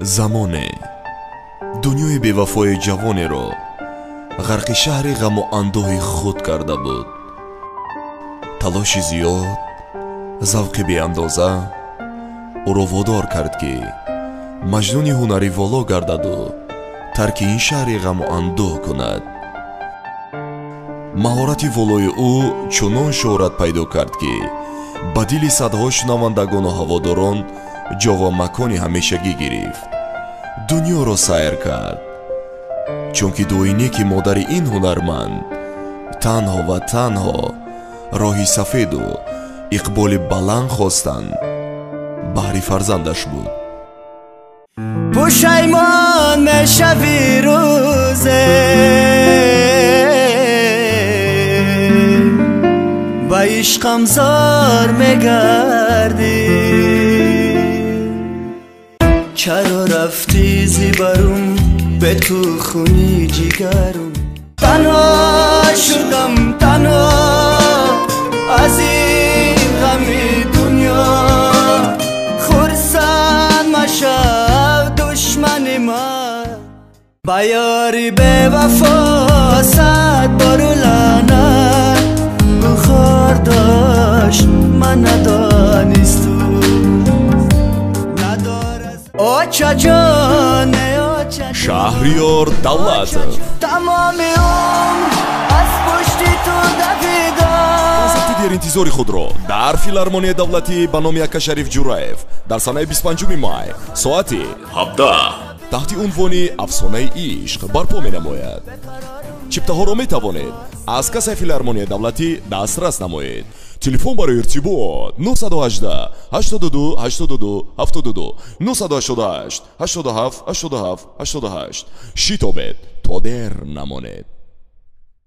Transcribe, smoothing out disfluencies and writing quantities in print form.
замоне дунёи бевафои ҷавонеро ғарқи шаҳри ғаму андӯҳи худ карда буд. талоши зиёд, завқи беандоза ӯро водор кард ки маҷнуни ҳунари воло гардаду тарки ин шаҳри ғаму андӯҳ кунад. маҳорати волои ӯ чунон шӯҳрат пайдо кард ки ба дили садҳо шунавандагону ҳаводорон ҷо макони ҳамешагӣ гирифт. дунёро сайр кард, чунки дуйнеки модари ин ҳунарманд танҳо ва танҳо роҳи сафеду иқболи баланд хостан баҳри фарзандаш буд. пушаймон мешави рӯзе ба ишқам зор мегардӣ. чаро рафти зибарум бе ту хуни ҷигарум. танҳо шудам танҳо аз ин ғами дунё. хурсанд машав душмани ман ба ёри бевафо сад бору лаънат. гулхор дошт ман надонисту шаҳриёр давлатов тамоми умр аз пушти ту давидам. забти дер интизори худро дар филармонияи давлатӣ ба номи Ака Шариф Ҷураев дар санаи 25 май соати 17 таҳти унвони афсонаи ишқ барпо менамояд. чиптаҳоро метавонед аз касаи филармонияи давлатӣ дастрас намоед. телефон барои иртибот 918 82 82 72 988 87 87 88. шитобед то дер намонед.